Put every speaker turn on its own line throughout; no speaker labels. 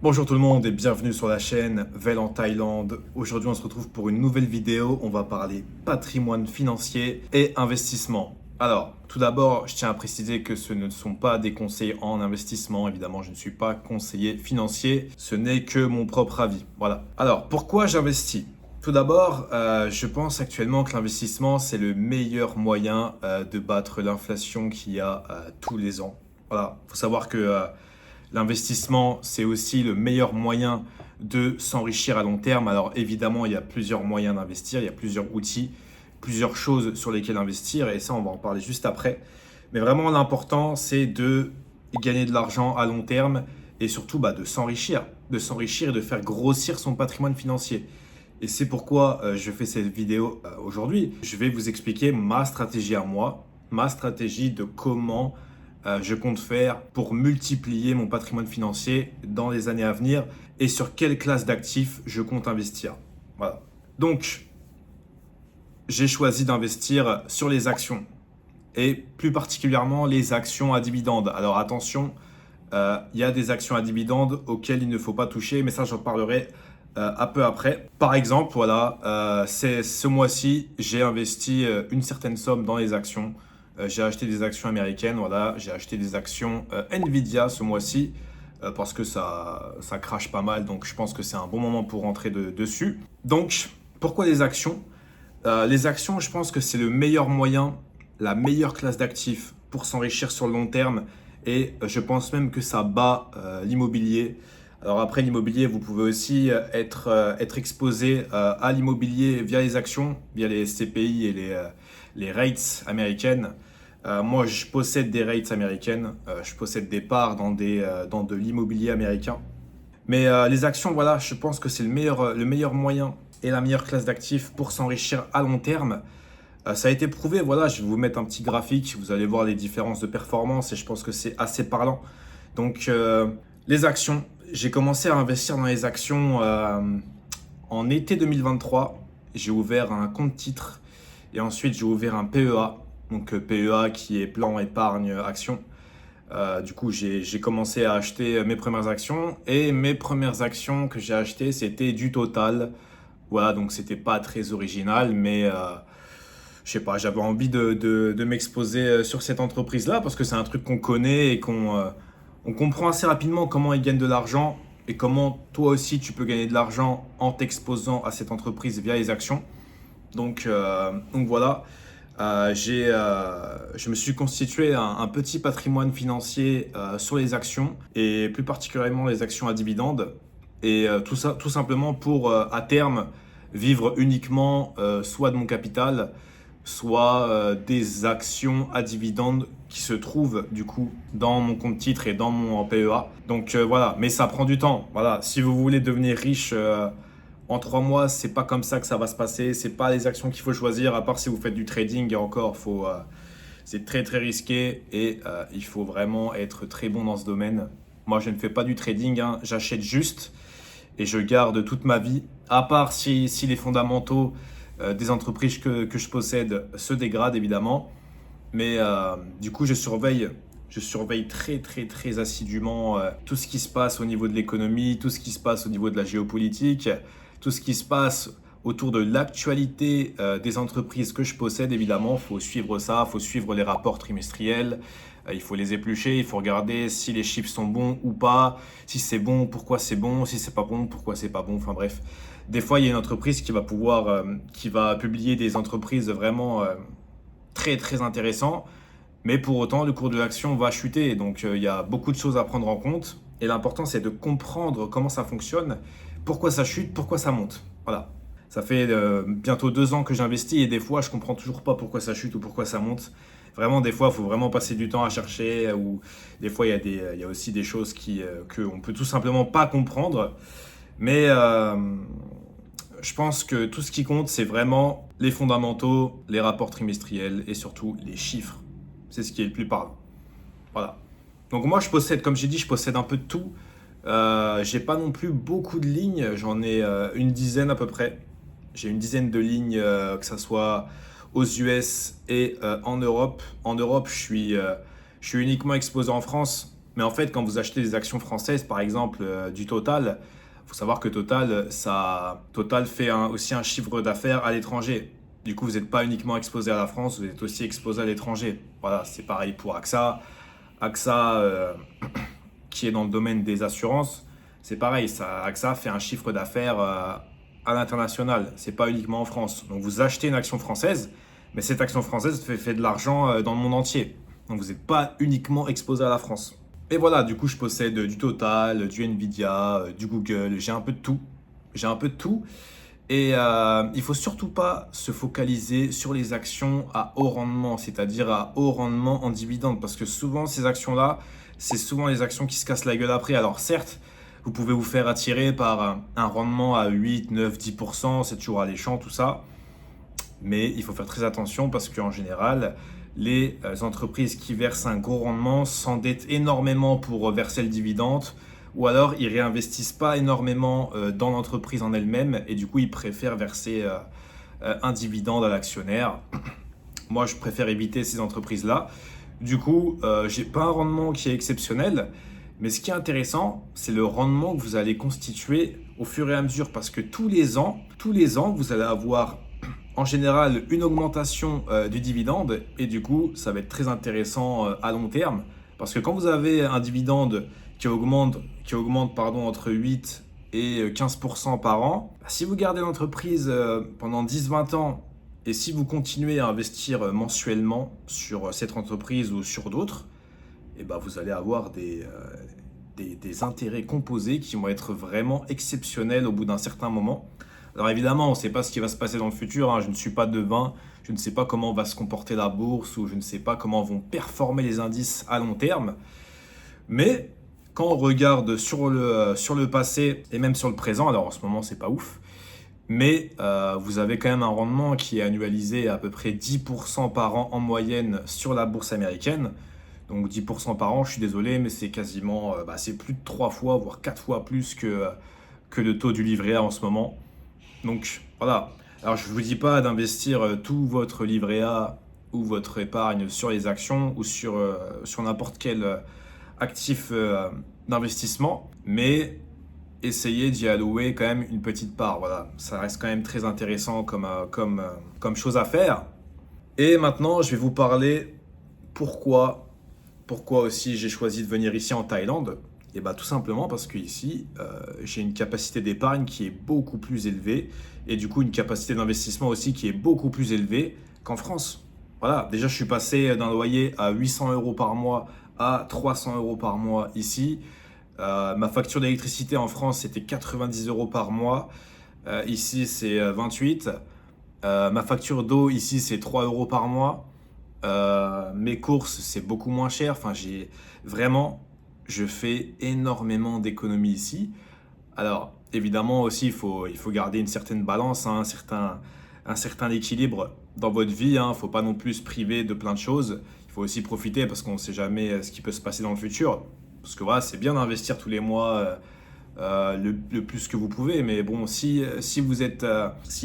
Bonjour tout le monde et bienvenue sur la chaîne Vel en Thaïlande. Aujourd'hui on se retrouve pour une nouvelle vidéo. On va parler patrimoine financier et investissement. Alors, tout d'abord, je tiens à préciser que ce ne sont pas des conseils en investissement. Évidemment, je ne suis pas conseiller financier. Ce n'est que mon propre avis. Voilà. Alors, pourquoi j'investis? Tout d'abord, je pense actuellement que l'investissement, c'est le meilleur moyen de battre l'inflation qu'il y a tous les ans. Voilà. Il faut savoir que l'investissement, c'est aussi le meilleur moyen de s'enrichir à long terme. Alors évidemment, il y a plusieurs moyens d'investir, il y a plusieurs outils, plusieurs choses sur lesquelles investir, et ça, on va en parler juste après. Mais vraiment, l'important, c'est de gagner de l'argent à long terme et surtout de s'enrichir et de faire grossir son patrimoine financier. Et c'est pourquoi je fais cette vidéo aujourd'hui. Je vais vous expliquer ma stratégie à moi, ma stratégie de comment je compte faire pour multiplier mon patrimoine financier dans les années à venir et sur quelle classe d'actifs je compte investir. Voilà. Donc, j'ai choisi d'investir sur les actions et plus particulièrement les actions à dividendes. Alors attention, il y a des actions à dividendes auxquelles il ne faut pas toucher, mais ça j'en parlerai un peu après. Par exemple, voilà, c'est ce mois-ci, j'ai investi une certaine somme dans les actions. J'ai acheté des actions américaines, voilà, j'ai acheté des actions Nvidia ce mois-ci parce que ça crache pas mal, donc je pense que c'est un bon moment pour rentrer dessus. Donc, pourquoi les actions? Les actions, je pense que c'est le meilleur moyen, la meilleure classe d'actifs pour s'enrichir sur le long terme et je pense même que ça bat l'immobilier. Alors après l'immobilier, vous pouvez aussi être exposé à l'immobilier via les actions, via les CPI et les rates américaines. Moi, je possède des rates américaines, je possède des parts dans de l'immobilier américain. Mais les actions, voilà, je pense que c'est le meilleur moyen et la meilleure classe d'actifs pour s'enrichir à long terme. Ça a été prouvé, voilà, je vais vous mettre un petit graphique, vous allez voir les différences de performance et je pense que c'est assez parlant. Donc, les actions, j'ai commencé à investir dans les actions en été 2023. J'ai ouvert un compte titre et ensuite j'ai ouvert un PEA. Donc, PEA qui est plan épargne action. Du coup, j'ai commencé à acheter mes premières actions et mes premières actions que j'ai achetées, c'était du Total. Voilà, donc c'était pas très original, mais je sais pas, j'avais envie de m'exposer sur cette entreprise-là parce que c'est un truc qu'on connaît et on comprend assez rapidement comment ils gagnent de l'argent et comment toi aussi tu peux gagner de l'argent en t'exposant à cette entreprise via les actions. Donc voilà, je me suis constitué un petit patrimoine financier sur les actions et plus particulièrement les actions à dividendes. Et tout ça, tout simplement pour à terme vivre uniquement soit de mon capital, soit des actions à dividendes qui se trouvent du coup dans mon compte titre et dans mon PEA. Donc voilà, mais ça prend du temps. Voilà, si vous voulez devenir riche en 3 mois, c'est pas comme ça que ça va se passer. C'est pas les actions qu'il faut choisir, à part si vous faites du trading et encore, c'est très très risqué et il faut vraiment être très bon dans ce domaine. Moi, je ne fais pas du trading, hein. J'achète juste et je garde toute ma vie, à part si les fondamentaux des entreprises que je possède se dégradent évidemment. Mais du coup, je surveille très très très assidûment tout ce qui se passe au niveau de l'économie, tout ce qui se passe au niveau de la géopolitique, tout ce qui se passe autour de l'actualité des entreprises que je possède. Évidemment, il faut suivre ça, il faut suivre les rapports trimestriels, il faut les éplucher, il faut regarder si les chiffres sont bons ou pas, si c'est bon, pourquoi c'est bon, si c'est pas bon, pourquoi c'est pas bon. Enfin bref, des fois il y a une entreprise qui va publier des entreprises vraiment très très intéressants, mais pour autant le cours de l'action va chuter. Donc il y a beaucoup de choses à prendre en compte et l'important c'est de comprendre comment ça fonctionne, pourquoi ça chute, pourquoi ça monte. Voilà. Ça fait bientôt 2 ans que j'investis et des fois je comprends toujours pas pourquoi ça chute ou pourquoi ça monte. Vraiment, des fois, il faut vraiment passer du temps à chercher. Ou des fois, il y a aussi des choses qu'on peut tout simplement pas comprendre. Mais je pense que tout ce qui compte, c'est vraiment les fondamentaux, les rapports trimestriels et surtout les chiffres. C'est ce qui est le plus parlant. Voilà. Donc moi, comme j'ai dit, je possède un peu de tout. J'ai pas non plus beaucoup de lignes, j'en ai une dizaine à peu près. J'ai une dizaine de lignes, que ça soit aux US et en Europe. En Europe, je suis uniquement exposé en France, Mais en fait, quand vous achetez des actions françaises, par exemple du Total, il faut savoir que Total fait aussi un chiffre d'affaires à l'étranger. Du coup, vous n'êtes pas uniquement exposé à la France, vous êtes aussi exposé à l'étranger. Voilà, c'est pareil pour AXA. AXA, qui est dans le domaine des assurances, c'est pareil. AXA fait un chiffre d'affaires à l'international. C'est pas uniquement en France. Donc, vous achetez une action française, mais cette action française fait de l'argent dans le monde entier. Donc, vous n'êtes pas uniquement exposé à la France. Et voilà, du coup, je possède du Total, du Nvidia, du Google, j'ai un peu de tout. J'ai un peu de tout. Et il faut surtout pas se focaliser sur les actions à haut rendement, c'est-à-dire à haut rendement en dividende, parce que souvent, ces actions-là, c'est souvent les actions qui se cassent la gueule après. Alors certes, vous pouvez vous faire attirer par un rendement à 8, 9, 10%, c'est toujours alléchant, tout ça. Mais il faut faire très attention parce qu'en général, les entreprises qui versent un gros rendement s'endettent énormément pour verser le dividende ou alors ils réinvestissent pas énormément dans l'entreprise en elle-même et du coup ils préfèrent verser un dividende à l'actionnaire. Moi je préfère éviter ces entreprises-là. Du coup, j'ai pas un rendement qui est exceptionnel, mais ce qui est intéressant, c'est le rendement que vous allez constituer au fur et à mesure parce que tous les ans, vous allez avoir en général une augmentation du dividende et du coup ça va être très intéressant à long terme parce que quand vous avez un dividende qui augmente entre 8 et 15% par an, si vous gardez l'entreprise pendant 10-20 ans et si vous continuez à investir mensuellement sur cette entreprise ou sur d'autres, et ben vous allez avoir des intérêts composés qui vont être vraiment exceptionnels au bout d'un certain moment. Alors évidemment, on ne sait pas ce qui va se passer dans le futur, hein. Je ne suis pas devin, je ne sais pas comment va se comporter la bourse ou je ne sais pas comment vont performer les indices à long terme. Mais quand on regarde sur le passé et même sur le présent, alors en ce moment c'est pas ouf, mais vous avez quand même un rendement qui est annualisé à peu près 10% par an en moyenne sur la bourse américaine. Donc 10% par an, je suis désolé, mais c'est quasiment, c'est plus de 3 fois, voire 4 fois plus que le taux du livret A en ce moment. Donc voilà. Alors je ne vous dis pas d'investir tout votre livret A ou votre épargne sur les actions ou sur n'importe quel actif d'investissement, mais essayez d'y allouer quand même une petite part. Voilà, ça reste quand même très intéressant comme chose à faire. Et maintenant, je vais vous parler pourquoi aussi j'ai choisi de venir ici en Thaïlande. Et bah tout simplement parce qu'ici, j'ai une capacité d'épargne qui est beaucoup plus élevée et du coup une capacité d'investissement aussi qui est beaucoup plus élevée qu'en France. Voilà, déjà je suis passé d'un loyer à 800 euros par mois à 300 euros par mois ici. Ma facture d'électricité en France c'était 90 euros par mois. Ici c'est 28. Ma facture d'eau ici c'est 3 euros par mois. Mes courses c'est beaucoup moins cher. Enfin je fais énormément d'économies ici. Alors, évidemment aussi, il faut garder une certaine balance, hein, un certain équilibre dans votre vie. Il ne faut pas non plus se priver de plein de choses. Il faut aussi profiter parce qu'on ne sait jamais ce qui peut se passer dans le futur. Parce que voilà, c'est bien d'investir tous les mois le plus que vous pouvez. Mais bon, si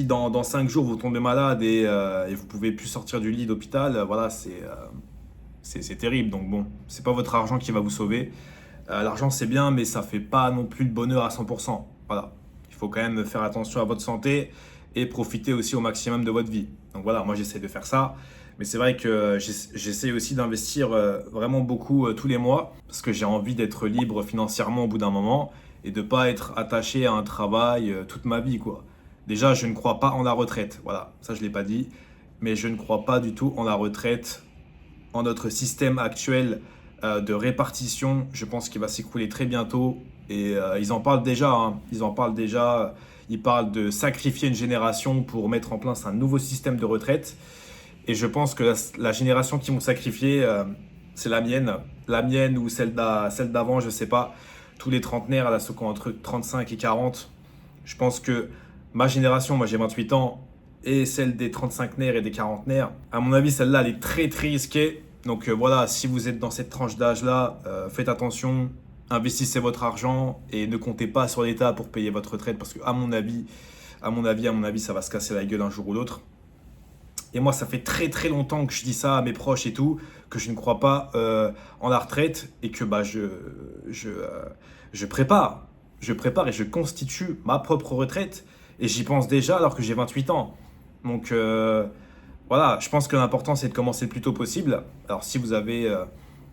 dans 5 jours vous tombez malade et vous ne pouvez plus sortir du lit d'hôpital, voilà, c'est terrible. Donc bon, c'est pas votre argent qui va vous sauver. L'argent c'est bien, mais ça fait pas non plus le bonheur à 100%. Voilà, il faut quand même faire attention à votre santé et profiter aussi au maximum de votre vie. Donc voilà, moi j'essaie de faire ça. Mais c'est vrai que j'essaie aussi d'investir vraiment beaucoup tous les mois parce que j'ai envie d'être libre financièrement au bout d'un moment et de pas être attaché à un travail toute ma vie, quoi. Déjà, je ne crois pas en la retraite. Voilà, ça je l'ai pas dit, mais je ne crois pas du tout en la retraite, en notre système actuel de répartition. Je pense qu'il va s'écrouler très bientôt et ils en parlent déjà, hein. Ils parlent de sacrifier une génération pour mettre en place un nouveau système de retraite. Et je pense que la génération qui vont sacrifier, c'est la mienne ou celle d'avant, je sais pas. Tous les trentenaires, là, ceux qui ont entre 35 et 40, je pense que ma génération, moi j'ai 28 ans, et celle des 35naires et des 40naires, à mon avis, celle-là, elle est très très risquée. Donc voilà, si vous êtes dans cette tranche d'âge-là, faites attention, investissez votre argent et ne comptez pas sur l'État pour payer votre retraite parce que à mon avis, ça va se casser la gueule un jour ou l'autre. Et moi, ça fait très très longtemps que je dis ça à mes proches et tout, que je ne crois pas en la retraite et que je, euh, je prépare. Je prépare et je constitue ma propre retraite. Et j'y pense déjà alors que j'ai 28 ans. Donc voilà, je pense que l'important c'est de commencer le plus tôt possible. Alors si vous avez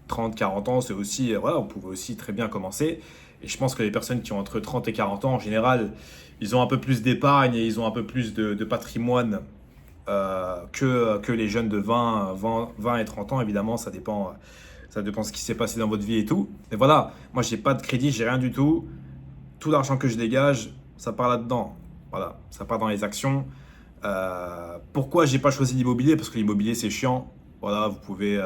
30, 40 ans, c'est aussi, voilà, vous pouvez aussi très bien commencer. Et je pense que les personnes qui ont entre 30 et 40 ans, en général, ils ont un peu plus d'épargne et ils ont un peu plus de patrimoine que les jeunes de 20 et 30 ans. Évidemment, ça dépend de ce qui s'est passé dans votre vie et tout. Mais voilà, moi, j'ai pas de crédit, j'ai rien du tout. Tout l'argent que je dégage, ça part là-dedans. Voilà, ça part dans les actions. Pourquoi j'ai pas choisi l'immobilier? Parce que l'immobilier, c'est chiant. Voilà, vous pouvez...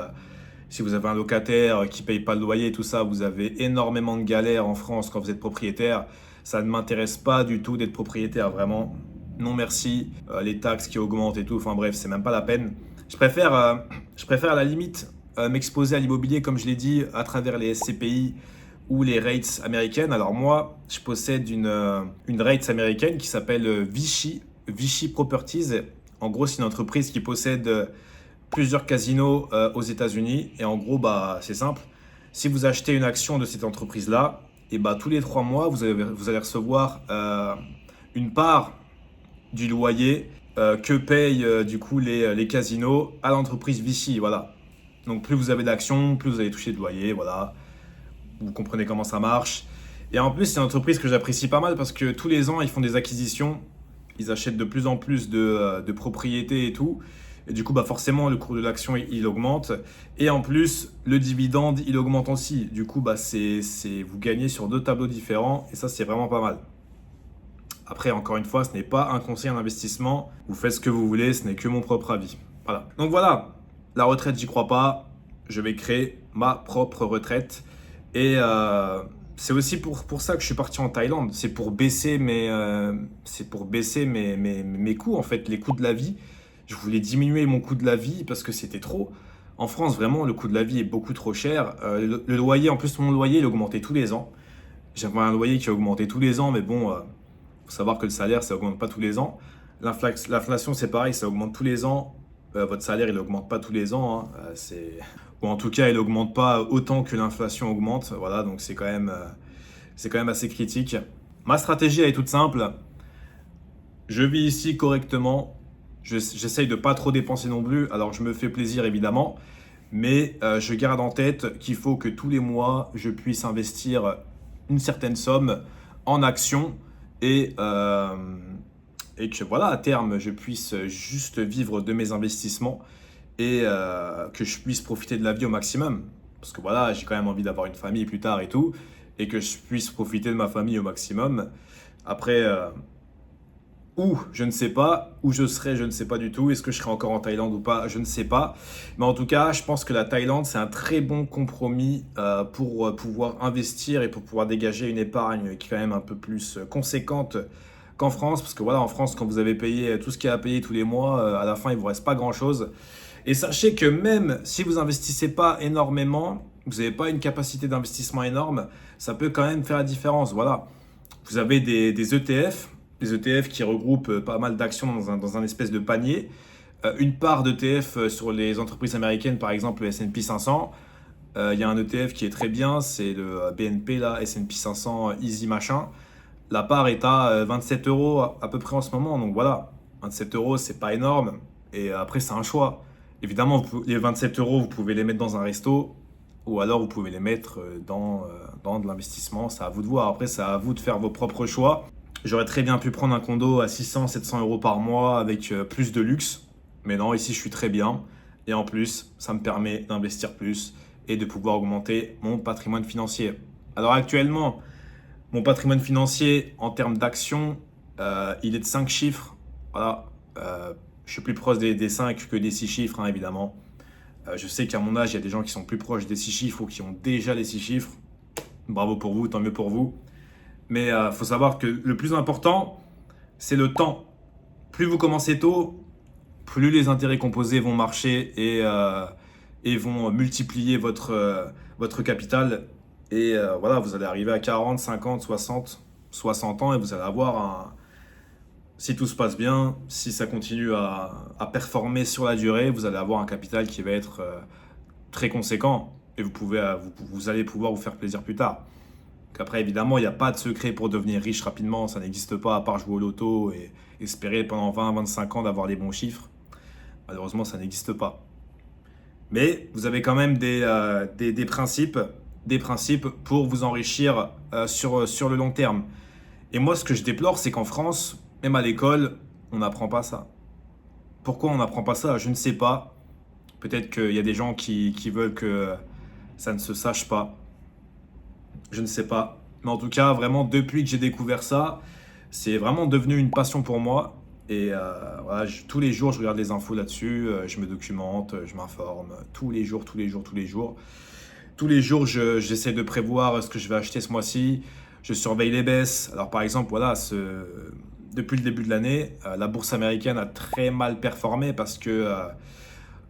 si vous avez un locataire qui paye pas le loyer et tout ça, vous avez énormément de galères en France quand vous êtes propriétaire. Ça ne m'intéresse pas du tout d'être propriétaire, vraiment. Non merci. Les taxes qui augmentent et tout, enfin bref, c'est même pas la peine. Je préfère à la limite m'exposer à l'immobilier, comme je l'ai dit, à travers les SCPI ou les rates américaines. Alors moi, je possède une rates américaine qui s'appelle Vichy Properties. En gros, c'est une entreprise qui possède plusieurs casinos aux États-Unis. Et en gros, bah, c'est simple. Si vous achetez une action de cette entreprise-là, et bah, tous les 3 mois, vous allez recevoir une part du loyer que payent du coup les casinos à l'entreprise Vichy. Voilà. Donc plus vous avez d'actions, plus vous allez toucher de loyer. Voilà. Vous comprenez comment ça marche. Et en plus, c'est une entreprise que j'apprécie pas mal parce que tous les ans, ils font des acquisitions. Ils achètent de plus en plus de propriétés et tout. Et du coup, bah forcément, le cours de l'action, il augmente. Et en plus, le dividende, il augmente aussi. Du coup, bah vous gagnez sur 2 tableaux différents. Et ça, c'est vraiment pas mal. Après, encore une fois, ce n'est pas un conseil en investissement. Vous faites ce que vous voulez, ce n'est que mon propre avis. Voilà. Donc voilà, la retraite, j'y crois pas. Je vais créer ma propre retraite. Et c'est aussi pour ça que je suis parti en Thaïlande. C'est pour baisser mes coûts, en fait, les coûts de la vie. Je voulais diminuer mon coût de la vie parce que c'était trop. En France, vraiment, le coût de la vie est beaucoup trop cher. Le loyer, en plus, mon loyer, il augmentait tous les ans. J'avais un loyer qui a augmenté tous les ans, mais bon, faut savoir que le salaire, ça augmente pas tous les ans. L'inflation, c'est pareil, ça augmente tous les ans. Votre salaire, il augmente pas tous les ans, hein. Ou en tout cas, il augmente pas autant que l'inflation augmente. Voilà, donc c'est quand même assez critique. Ma stratégie, elle est toute simple. Je vis ici correctement. J'essaye de pas trop dépenser non plus. Alors, je me fais plaisir, évidemment. Mais je garde en tête qu'il faut que tous les mois, je puisse investir une certaine somme en actions et que voilà, à terme, je puisse juste vivre de mes investissements et que je puisse profiter de la vie au maximum. Parce que voilà, j'ai quand même envie d'avoir une famille plus tard et tout, et que je puisse profiter de ma famille au maximum. Après, où, je ne sais pas. Où je serai, je ne sais pas du tout. Est-ce que je serai encore en Thaïlande ou pas? Je ne sais pas. Mais en tout cas, je pense que la Thaïlande, c'est un très bon compromis pour pouvoir investir et pour pouvoir dégager une épargne qui est quand même un peu plus conséquente qu'en France. Parce que voilà, en France, quand vous avez payé tout ce qu'il y a à payer tous les mois, à la fin, il ne vous reste pas grand-chose. Et sachez que même si vous investissez pas énormément, vous n'avez pas une capacité d'investissement énorme, ça peut quand même faire la différence. Voilà. Vous avez des ETF. Des ETF qui regroupent pas mal d'actions dans un espèce de panier. Une part d'ETF sur les entreprises américaines, par exemple le S&P 500. Il y a un ETF qui est très bien, c'est le BNP, là, S&P 500 Easy machin. La part est à 27 euros à peu près en ce moment. Donc voilà, 27 euros, c'est pas énorme. Et après, c'est un choix. Évidemment, les 27 euros, vous pouvez les mettre dans un resto ou alors vous pouvez les mettre dans de l'investissement. C'est à vous de voir. Après, c'est à vous de faire vos propres choix. J'aurais très bien pu prendre un condo à 600, 700 euros par mois avec plus de luxe. Mais non, ici, je suis très bien. Et en plus, ça me permet d'investir plus et de pouvoir augmenter mon patrimoine financier. Alors actuellement, mon patrimoine financier en termes d'actions, il est de 5 chiffres. Voilà. Je suis plus proche des 5 que des 6 chiffres, hein, évidemment. Je sais qu'à mon âge, il y a des gens qui sont plus proches des 6 chiffres ou qui ont déjà les 6 chiffres. Bravo pour vous, tant mieux pour vous. Mais il faut savoir que le plus important, c'est le temps. Plus vous commencez tôt, plus les intérêts composés vont marcher et vont multiplier votre capital. Et voilà, vous allez arriver à 40, 50, 60 ans et vous allez avoir Si tout se passe bien, si ça continue à performer sur la durée, vous allez avoir un capital qui va être très conséquent et vous allez pouvoir vous faire plaisir plus tard. Après, évidemment, il n'y a pas de secret pour devenir riche rapidement, ça n'existe pas à part jouer au loto et espérer pendant 20-25 ans d'avoir les bons chiffres. Malheureusement, ça n'existe pas. Mais vous avez quand même des principes pour vous enrichir sur le long terme. Et moi, ce que je déplore, c'est qu'en France, même à l'école, on n'apprend pas ça. Pourquoi on n'apprend pas ça? Je ne sais pas. Peut-être qu'il y a des gens qui veulent que ça ne se sache pas. Je ne sais pas. Mais en tout cas, vraiment, depuis que j'ai découvert ça, c'est vraiment devenu une passion pour moi. Et voilà, tous les jours, je regarde les infos là-dessus, je me documente, je m'informe. Tous les jours, tous les jours, tous les jours. Tous les jours, j'essaie de prévoir ce que je vais acheter ce mois-ci. Je surveille les baisses. Alors, par exemple, voilà, depuis le début de l'année, la bourse américaine a très mal performé parce que,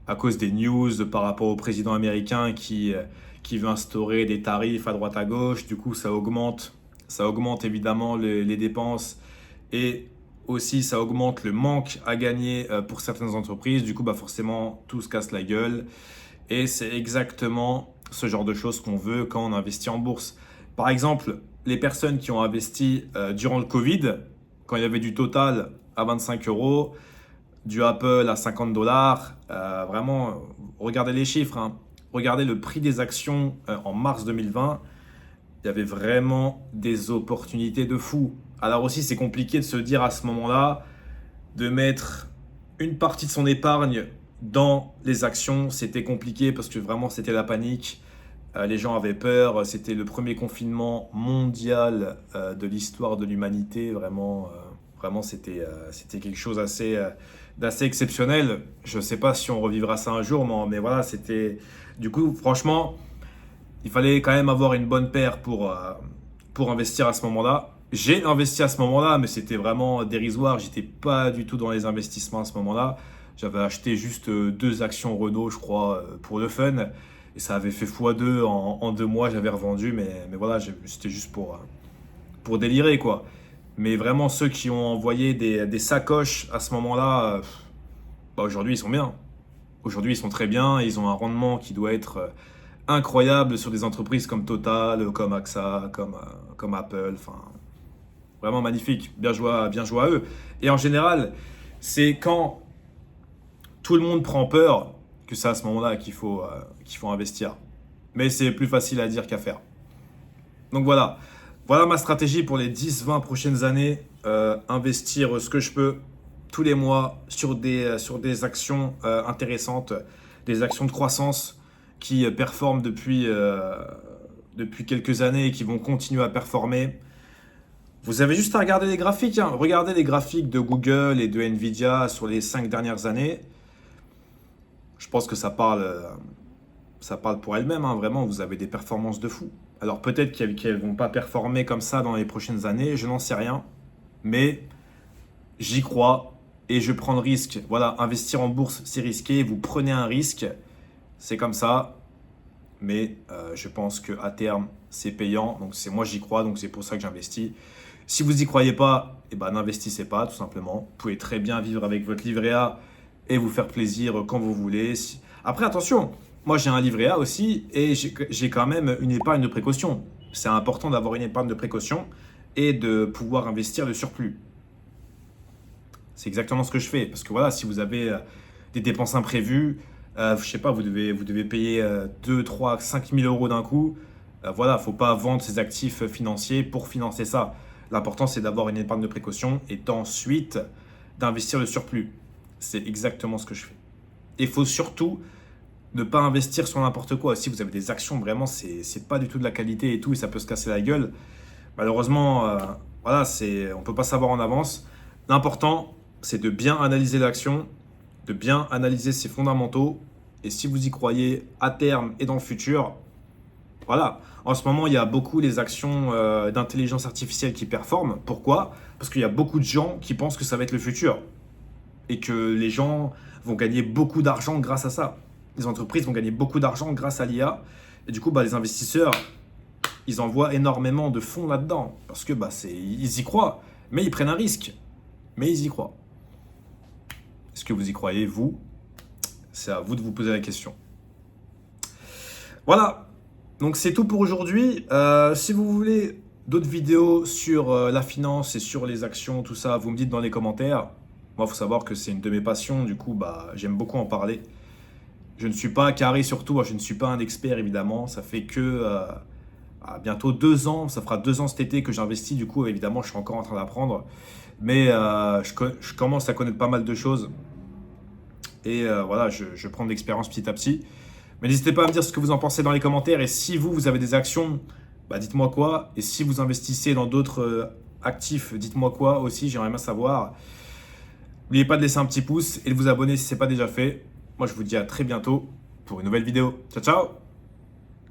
à cause des news par rapport au président américain qui veut instaurer des tarifs à droite à gauche, du coup, ça augmente évidemment les dépenses et aussi ça augmente le manque à gagner pour certaines entreprises. Du coup, bah forcément, tout se casse la gueule. Et c'est exactement ce genre de choses qu'on veut quand on investit en bourse. Par exemple, les personnes qui ont investi durant le Covid, quand il y avait du Total à 25 euros, du Apple à 50 dollars, vraiment, regardez les chiffres, hein. Regardez le prix des actions en mars 2020, il y avait vraiment des opportunités de fou. Alors aussi, c'est compliqué de se dire à ce moment-là, de mettre une partie de son épargne dans les actions, c'était compliqué parce que vraiment c'était la panique. Les gens avaient peur, c'était le premier confinement mondial de l'histoire de l'humanité. Vraiment c'était quelque chose d'assez exceptionnel. Je ne sais pas si on revivra ça un jour, mais voilà, c'était... Du coup, franchement, il fallait quand même avoir une bonne paire pour investir à ce moment-là. J'ai investi à ce moment-là, mais c'était vraiment dérisoire. J'étais pas du tout dans les investissements à ce moment-là. J'avais acheté juste 2 actions Renault, je crois, pour le fun. Et ça avait fait x2 en 2 mois. J'avais revendu, mais voilà, c'était juste pour délirer, quoi. Mais vraiment, ceux qui ont envoyé des sacoches à ce moment-là, bah aujourd'hui, ils sont bien. Aujourd'hui, ils sont très bien. Ils ont un rendement qui doit être incroyable sur des entreprises comme Total, comme AXA, comme Apple. Enfin, vraiment magnifique. Bien joué à eux. Et en général, c'est quand tout le monde prend peur que c'est à ce moment-là qu'il faut investir. Mais c'est plus facile à dire qu'à faire. Donc voilà. Voilà ma stratégie pour les 10-20 prochaines années. Investir ce que je peux tous les mois sur des actions intéressantes, des actions de croissance qui performent depuis quelques années et qui vont continuer à performer. Vous avez juste à regarder les graphiques, hein. Regardez les graphiques de Google et de Nvidia sur les 5 dernières années. Je pense que ça parle pour elles-mêmes, hein. Vraiment, vous avez des performances de fou. Alors peut-être qu'elles ne vont pas performer comme ça dans les prochaines années, je n'en sais rien. Mais j'y crois et je prends le risque. Voilà, investir en bourse, c'est risqué. Vous prenez un risque, c'est comme ça. Mais je pense qu'à terme, c'est payant. Donc moi, j'y crois, donc c'est pour ça que j'investis. Si vous n'y croyez pas, eh ben, n'investissez pas, tout simplement. Vous pouvez très bien vivre avec votre livret A et vous faire plaisir quand vous voulez. Après, attention, moi j'ai un livret A aussi et j'ai quand même une épargne de précaution. C'est important d'avoir une épargne de précaution et de pouvoir investir le surplus. C'est exactement ce que je fais. Parce que voilà, si vous avez des dépenses imprévues, je sais pas, vous devez payer 2, 3, 5 000 euros d'un coup. Voilà, faut pas vendre ses actifs financiers pour financer ça. L'important, c'est d'avoir une épargne de précaution et ensuite d'investir le surplus. C'est exactement ce que je fais. Et il faut surtout ne pas investir sur n'importe quoi. Si vous avez des actions, vraiment, c'est pas du tout de la qualité et tout, et ça peut se casser la gueule. Malheureusement, voilà, on peut pas savoir en avance. L'important, c'est de bien analyser l'action, de bien analyser ses fondamentaux. Et si vous y croyez à terme et dans le futur, voilà. En ce moment, il y a beaucoup les actions d'intelligence artificielle qui performent. Pourquoi? Parce qu'il y a beaucoup de gens qui pensent que ça va être le futur et que les gens vont gagner beaucoup d'argent grâce à ça. Les entreprises vont gagner beaucoup d'argent grâce à l'IA. Et du coup, bah, les investisseurs, ils envoient énormément de fonds là-dedans parce que ils y croient, mais ils prennent un risque. mais ils y croient. Est-ce que vous y croyez, vous? C'est à vous de vous poser la question. Voilà, donc c'est tout pour aujourd'hui. Si vous voulez d'autres vidéos sur la finance et sur les actions, tout ça, vous me dites dans les commentaires. Moi, il faut savoir que c'est une de mes passions, du coup, j'aime beaucoup en parler. Je ne suis pas carré surtout, je ne suis pas un expert évidemment. Ça fait que à bientôt 2 ans, ça fera 2 ans cet été que j'investis. Du coup, évidemment, je suis encore en train d'apprendre. Mais je commence à connaître pas mal de choses. Et voilà, je prends de l'expérience petit à petit. Mais n'hésitez pas à me dire ce que vous en pensez dans les commentaires. Et si vous avez des actions, dites-moi quoi. Et si vous investissez dans d'autres actifs, dites-moi quoi aussi. J'aimerais bien savoir. N'oubliez pas de laisser un petit pouce et de vous abonner si ce n'est pas déjà fait. Moi, je vous dis à très bientôt pour une nouvelle vidéo. Ciao, ciao!